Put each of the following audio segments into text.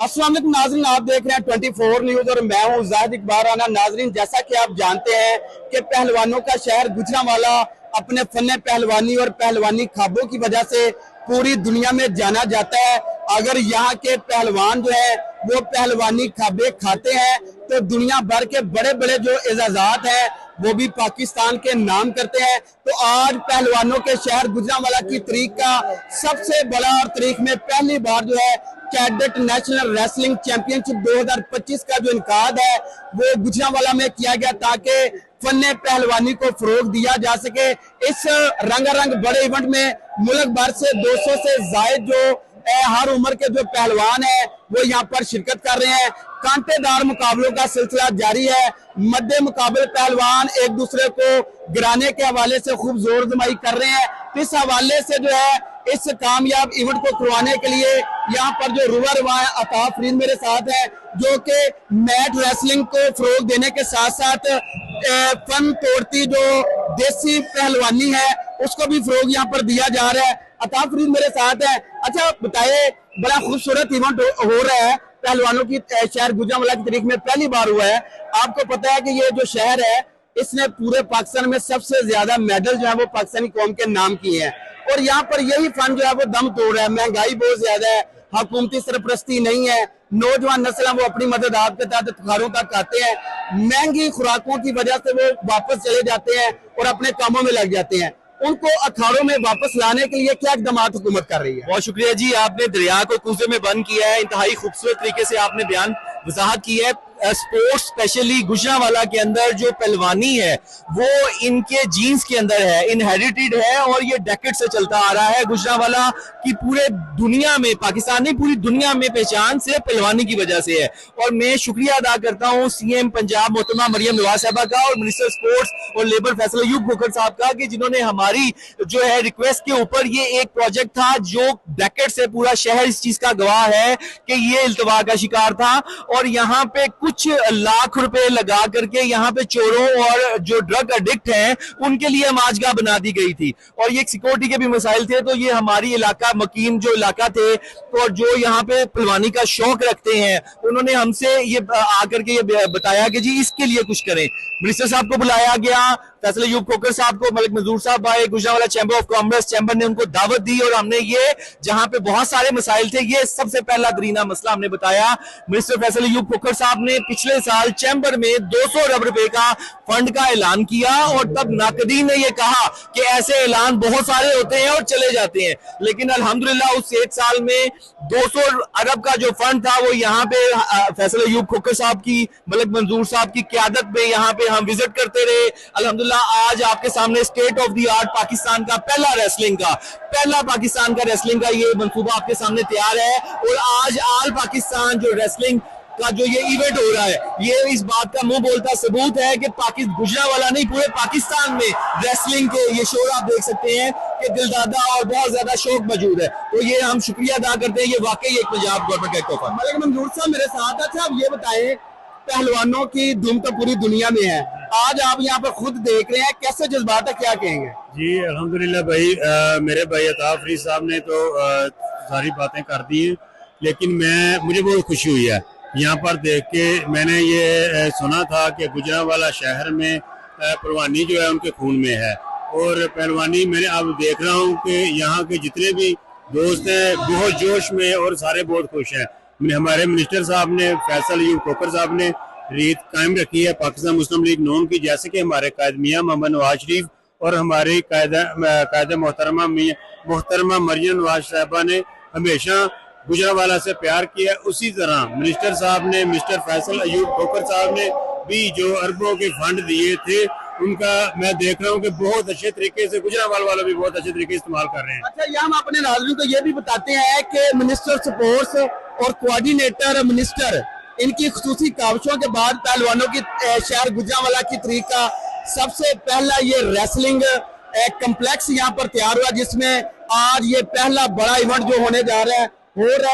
अस्सलाम वालेकुम नाज़रीन, आप देख रहे हैं 24 न्यूज और मैं हूं जाहिद इकबाल राना। नाज़रीन, जैसा कि आप जानते हैं कि पहलवानों का शहर गुजरांवाला अपने फन पहलवानी और पहलवानी खाबों की वजह से पूरी दुनिया में जाना जाता है। अगर यहाँ के पहलवान जो है वो पहलवानी खाबे खाते हैं तो दुनिया भर के बड़े बड़े जो एजाजात हैं वो भी पाकिस्तान के नाम करते हैं। तो आज पहलवानों के शहर गुजरांवाला की तारीख का सबसे बड़ा और तारीख में पहली बार जो है कैडेट नेशनल रेसलिंग चैंपियनशिप 2025 का जो इनकाद है वो गुजरांवाला में किया गया ताकि फन पहलवानी को फरोग दिया जा सके। इस रंगारंग बड़े इवेंट में मुल्क भर से 200 से जायद जो हर उम्र के जो पहलवान है वो यहाँ पर शिरकत कर रहे हैं। कांटेदार मुकाबलों का सिलसिला जारी है। मध्य मुकाबले पहलवान एक दूसरे को गिराने के हवाले से खूब जोर जमाई कर रहे हैं। इस हवाले से जो है इस कामयाब इवेंट को करवाने के लिए यहाँ पर जो रुवा अताफ फरीद मेरे साथ है जो कि मैट रेसलिंग को फरोग देने के साथ साथ फन तोड़ती जो देसी पहलवानी है उसको भी फरोग यहाँ पर दिया जा रहा है। अताफ फरीद मेरे साथ है। अच्छा बताइए, बड़ा खूबसूरत इवेंट हो रहा है पहलवानों की शहर गुजरांवाला की तारीख में पहली बार हुआ है। आपको पता है कि ये जो शहर है इसने पूरे पाकिस्तान में सबसे ज्यादा मेडल जो है वो पाकिस्तानी कौम के नाम किए हैं और यहाँ पर यही फन जो है वो दम तोड़ रहा है। महंगाई बहुत ज्यादा है, हुकूमती सरपरस्ती नहीं है, नौजवान नस्ल वो अपनी मदद आपके तहत इफ्तारों तक आते हैं, महंगी खुराकों की वजह से वो वापस चले जाते हैं और अपने कामों में लग जाते हैं। उनको अखाड़ों में वापस लाने के लिए क्या इकदाम हुकूमत कर रही है? बहुत शुक्रिया जी, आपने दरिया को कूजे में बंद किया है। इंतहाई खूबसूरत तरीके से आपने बयान वजाहत की है। स्पोर्ट्स स्पेशली गुजरांवाला के अंदर जो पहलवानी है वो इनके जीन्स के अंदर है, इनहेरिटेड है और ये डेकेड से चलता आ रहा है। गुजरांवाला की पूरे दुनिया में, पाकिस्तान नहीं पूरी दुनिया में पहचान सिर्फ पहलवानी की वजह से है। और मैं शुक्रिया अदा करता हूँ सीएम पंजाब मोहतरमा मरियम नवाज साहबा का और मिनिस्टर स्पोर्ट्स और लेबर फैसल अयूब खोखर साहब का कि जिन्होंने हमारी जो है रिक्वेस्ट के ऊपर ये एक प्रोजेक्ट था जो डेकेड से पूरा शहर इस चीज का गवाह है कि ये इल्तवा का शिकार था और यहाँ पे कुछ लाख रुपए लगा करके यहाँ पे चोरों और जो ड्रग एडिक्ट हैं उनके लिए माजगा बना दी गई थी और ये सिक्योरिटी के भी मसाइल थे। तो ये हमारी इलाका मकीन जो इलाका थे और जो यहाँ पे पहलवानी का शौक रखते हैं उन्होंने हमसे ये आकर के ये बताया कि जी इसके लिए कुछ करें। मिनिस्टर साहब को बुलाया गया, फैसल अयूब खोखर साहब को, मलिक मंजूर साहब आए, Gujranwala chamber of commerce chamber ने उनको दावत दी और हमने ये जहां पे बहुत सारे मसाइल थे ये सबसे पहला दरीना मसला हमने बताया। मिनिस्टर फैसल अयूब खोखर साहब ने पिछले साल चैम्बर में 200 अरब रुपए का फंड का ऐलान किया और तब नाकदीन ने ये कहा कि ऐसे ऐलान बहुत सारे होते हैं और चले जाते हैं, लेकिन अल्हम्दुलिल्लाह उस 1 साल में 200 अरब का जो फंड था वो यहाँ पे फैसल अयूब खोखर साहब की, मलिक मंजूर साहब की क़यादत में यहाँ पे हम विजिट करते रहे। अल्हम्दुलिल्लाह आज आपके सामने state of the art Pakistan का पहला पाकिस्तान का रेसलिंग का ये मंसूबा आपके सामने तैयार है और आज आल पाकिस्तान जो रेसलिंग का जो ये इवेंट हो रहा है ये इस बात का मुंह बोलता सबूत है कि गुजरांवाला नहीं पूरे पाकिस्तान में रेसलिंग के ये शोर आप देख सकते हैं कि दिलदादा और बहुत ज्यादा शौक मौजूद है। तो ये हम शुक्रिया अदा करते हैं, ये वाकई एक पंजाब गवर्नमेंट का तोहफा। मलिक मंजूर साहब मेरे साथ। अच्छा आप ये बताएं, पहलवानों की धूम तो पूरी दुनिया में है, आज आप यहाँ पर खुद देख रहे हैं, कैसे जज्बात है, क्या कहेंगे? जी अल्हम्दुलिल्लाह भाई, मेरे भाई अताफ फरीद साहब ने तो सारी बातें कर दी हैं, लेकिन मुझे बहुत खुशी हुई है यहाँ पर देख के। मैंने ये सुना था कि गुजरांवाला शहर में पहलवानी जो है उनके खून में है और पहलवानी मैंने अब देख रहा हूँ कि यहाँ के जितने भी दोस्त हैं बहुत जोश में और सारे बहुत खुश हैं। हमारे मिनिस्टर साहब ने, फैसल अयूब खोखर साहब ने रीत कायम रखी है पाकिस्तान मुस्लिम लीग नून की, जैसे कि हमारे कायद मियाँ मोहम्मद नवाज शरीफ और हमारी कायद मोहतरमा मरियम नवाज साहबा ने हमेशा गुजरांवाला से प्यार किया। उसी तरह मिनिस्टर साहब ने, मिस्टर फैसल अयूब खोखर साहब ने भी जो अरबों के फंड दिए थे उनका मैं देख रहा हूँ कि बहुत अच्छे तरीके से गुजरांवाला वाला भी बहुत अच्छे तरीके से इस्तेमाल कर रहे हैं। अच्छा, यहाँ हम अपने नाज़रीन को ये भी बताते हैं कि मिनिस्टर स्पोर्ट्स और कोऑर्डिनेटर मिनिस्टर इनकी खुसूसी काविशों के बाद पहलवानों की शहर गुजरांवाला की तारीख का सबसे पहला ये रेसलिंग कम्प्लेक्स यहाँ पर तैयार हुआ जिसमें आज ये पहला बड़ा इवेंट जो होने जा रहा है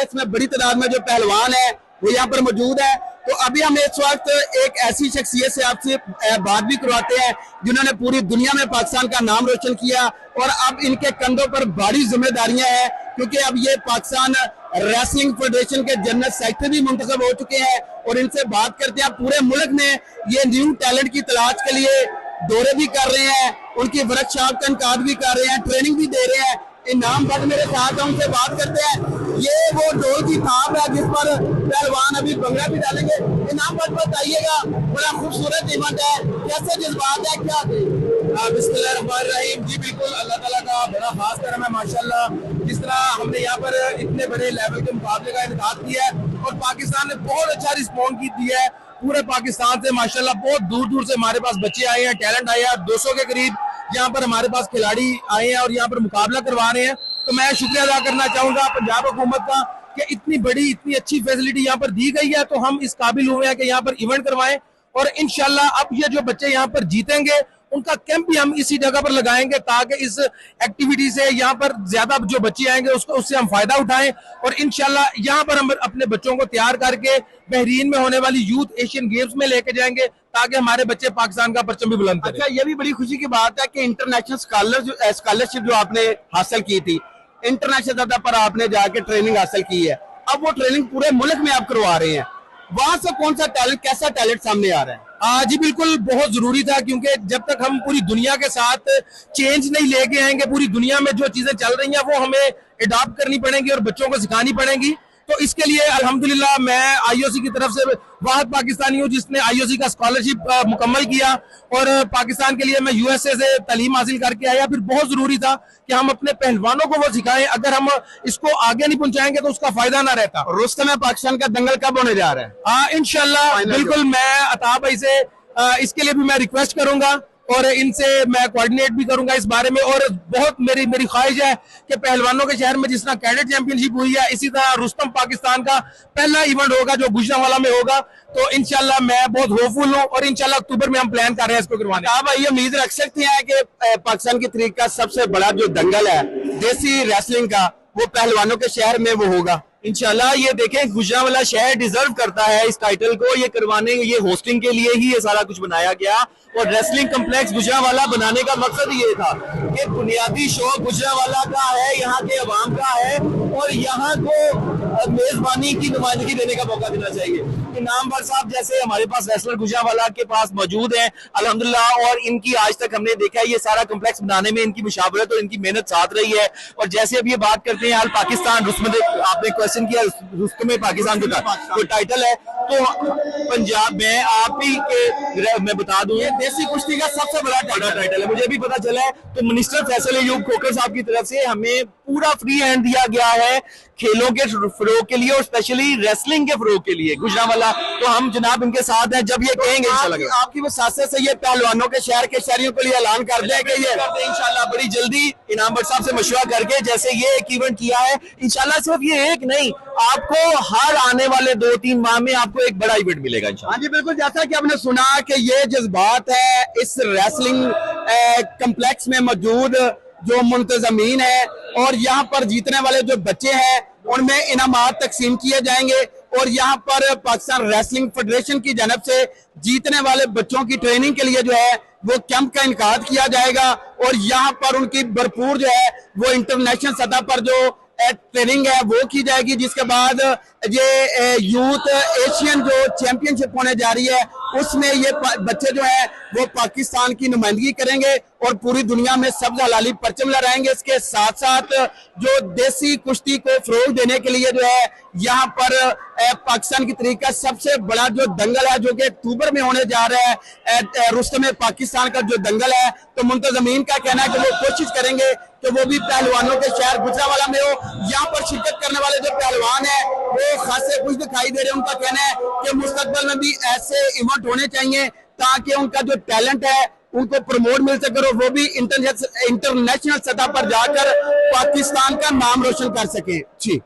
इसमें बड़ी तादाद में जो पहलवान है वो यहाँ पर मौजूद है। तो अभी हम इस वक्त एक ऐसी शख्सियत से आपसे बात भी करवाते हैं जिन्होंने पूरी दुनिया में पाकिस्तान का नाम रोशन किया और अब इनके कंधों पर बड़ी जिम्मेदारियां हैं क्योंकि अब ये पाकिस्तान रेसलिंग फेडरेशन के जनरल सेक्रेटरी भी मुंतखब हो चुके हैं और इनसे बात करते हैं। पूरे मुल्क में ये न्यू टैलेंट की तलाश के लिए दौरे भी कर रहे हैं, उनकी वर्कशॉप का इनकार भी कर रहे हैं, ट्रेनिंग भी दे रहे हैं। इनाम भट्ट मेरे साथ हैं, उनसे बात करते हैं। ये वो ढोल की थाप है जिस पर पहलवान अभी भंगड़ा भी डालेंगे। इनाम भट्ट बताइएगा, बड़ा खूबसूरत इवेंट है, कैसे जज्बात है, क्या बिस्मिल्लाहिर्रहमानिर्रहीम। जी बिल्कुल, अल्लाह ताला का बड़ा खास करम है माशाल्लाह। जिस तरह हमने यहाँ पर इतने बड़े लेवल के मुकाबले का इनेकाद किया है और पाकिस्तान ने बहुत अच्छा रिस्पॉन्स दिया है। पूरे पाकिस्तान से माशाल्लाह बहुत दूर दूर से हमारे पास बच्चे आए हैं, टैलेंट आए हैं। 200 के करीब यहाँ पर हमारे पास खिलाड़ी आए हैं और यहाँ पर मुकाबला करवा रहे हैं। तो मैं शुक्रिया अदा करना चाहूंगा पंजाब हुकूमत का कि इतनी बड़ी इतनी अच्छी फैसिलिटी यहाँ पर दी गई है, तो हम इस काबिल हुए हैं कि यहाँ पर इवेंट करवाएं। और इंशाल्लाह अब ये जो बच्चे यहाँ पर जीतेंगे उनका कैंप भी हम इसी जगह पर लगाएंगे ताकि इस एक्टिविटी से यहाँ पर ज्यादा जो बच्चे आएंगे उससे हम फायदा उठाएं। और इंशाल्लाह यहाँ पर हम अपने बच्चों को तैयार करके बहरीन में होने वाली यूथ एशियन गेम्स में लेके जाएंगे ताकि हमारे बच्चे पाकिस्तान का परचम भी बुलंद करें। अच्छा, ये भी बड़ी खुशी की बात है कि इंटरनेशनल स्कॉलरशिप जो आपने हासिल की थी, इंटरनेशनल सतह पर आपने जाके ट्रेनिंग हासिल की है, अब वो ट्रेनिंग पूरे मुल्क में आप करवा रहे हैं। वहां से कौन सा टैलेंट, कैसा टैलेंट सामने आ रहा है? जी बिल्कुल, बहुत जरूरी था क्योंकि जब तक हम पूरी दुनिया के साथ चेंज नहीं लेके आएंगे, पूरी दुनिया में जो चीजें चल रही हैं वो हमें अडॉप्ट करनी पड़ेंगी और बच्चों को सिखानी पड़ेंगी। तो इसके लिए अल्हम्दुलिल्लाह मैं आईओसी की तरफ से वाहिद पाकिस्तानी हूँ जिसने आईओसी का स्कॉलरशिप मुकम्मल किया और पाकिस्तान के लिए मैं यूएसए से तालीम हासिल करके आया। फिर बहुत जरूरी था कि हम अपने पहलवानों को वो सिखाएं, अगर हम इसको आगे नहीं पहुंचाएंगे तो उसका फायदा ना रहता। रुस्तम में पाकिस्तान का दंगल कब होने जा रहा है? हाँ इंशाल्लाह, बिल्कुल। मैं अता भाई से इसके लिए भी मैं रिक्वेस्ट करूंगा और इनसे मैं कोऑर्डिनेट भी करूंगा इस बारे में। और बहुत मेरी ख्वाहिश है कि पहलवानों के शहर में जिस तरह कैडेट चैंपियनशिप हुई है, इसी तरह रुस्तम पाकिस्तान का पहला इवेंट होगा जो गुजरांवाला में होगा। तो इंशाल्लाह मैं बहुत होपफुल हूँ और इंशाल्लाह अक्टूबर में हम प्लान कर रहे हैं इसको करवाने। आप ये उम्मीद रख सकते हैं कि पाकिस्तान की तारीख का सबसे बड़ा जो दंगल है देसी रेसलिंग का, वो पहलवानों के शहर में वो होगा? इंशाल्लाह ये देखें, गुजरांवाला शहर डिजर्व करता है इस टाइटल को। ये करवाने, ये होस्टिंग के लिए ही ये सारा कुछ बनाया गया और रेसलिंग कम्प्लेक्स गुजरांवाला बनाने का मकसद ये था कि बुनियादी शौक गुजरांवाला का है, यहाँ के अवाम का है और यहाँ को मेजबानी की नुमाइंदगी देने का मौका देना चाहिए। इनाम भट्ट साहब जैसे हमारे पास रेसलर गुजरांवाला के पास मौजूद हैं अल्हम्दुलिल्लाह, और इनकी आज तक हमने देखा है ये सारा कम्प्लेक्स बनाने में इनकी मुशावरत और इनकी मेहनत साथ रही है। और जैसे अब ये बात करते हैं पाकिस्तान, आपने क्वेश्चन किया रुस्तम पाकिस्तान जो टाइटल है, तो पंजाब में आप ही के मैं बता दूं ये देसी कुश्ती का सबसे बड़ा टाइटल है। मुझे भी पता चला है। तो मिनिस्टर फैसल अयूब खोखर साहब की तरफ से हमें पूरा फ्री हैंड दिया गया है खेलों के फरोग के लिए और स्पेशली रेसलिंग के फरोग के लिए गुजरांवाला। तो हम जनाब इनके साथ हैं जब ये कहेंगे इंशाल्लाह। आपकी वसासत से ये पहलवानों के शहर के शहरियों के लिए ऐलान कर दें कि ये इंशाल्लाह बड़ी जल्दी इनाम भट्ट साहब से मशवरा करके जैसे ये एक इवेंट किया है, इंशाल्लाह सिर्फ ये एक नहीं, आपको हर आने वाले 2-3 माह में आपको एक बड़ा इवेंट मिलेगा इंशाल्लाह। हाँ जी बिल्कुल, जैसा कि आपने सुना कि ये जज्बात है इस रेसलिंग कम्प्लेक्स में मौजूद जो मुंतजमीन है और यहाँ पर जीतने वाले जो बच्चे हैं उनमें इनामात तकसीम किए जाएंगे और यहाँ पर पाकिस्तान रेसलिंग फेडरेशन की जानब से जीतने वाले बच्चों की ट्रेनिंग के लिए जो है वो कैंप का इनकाद किया जाएगा और यहाँ पर उनकी भरपूर जो है वो इंटरनेशनल सतह पर जो ट्रेनिंग है वो की जाएगी, जिसके बाद ये यूथ एशियन जो चैंपियनशिप होने जा रही है उसमें ये बच्चे जो है वो पाकिस्तान की नुमाइंदगी करेंगे और पूरी दुनिया में सब्ज हलाली परचम लहराएंगे। इसके साथ साथ जो देसी कुश्ती को फरोग देने के लिए जो है यहाँ पर पाकिस्तान की तारीख का सबसे बड़ा जो दंगल है जो कि अक्टूबर में होने जा रहा है, रुस्तम पाकिस्तान का जो दंगल है, तो मुंतजमीन का कहना है कि वो कोशिश करेंगे कि वो भी पहलवानों के शहर गुजरांवाला में हो। यहाँ पर शिरकत करने वाले जो पहलवान है वो खासे कुछ दिखाई दे रहे हैं। उनका कहना है कि मुस्तकबिल में भी ऐसे इवेंट होने चाहिए ताकि उनका जो टैलेंट है उनको प्रमोट मिल सके और वो भी इंटरनेशनल सतह पर जाकर पाकिस्तान का नाम रोशन कर सके। जी।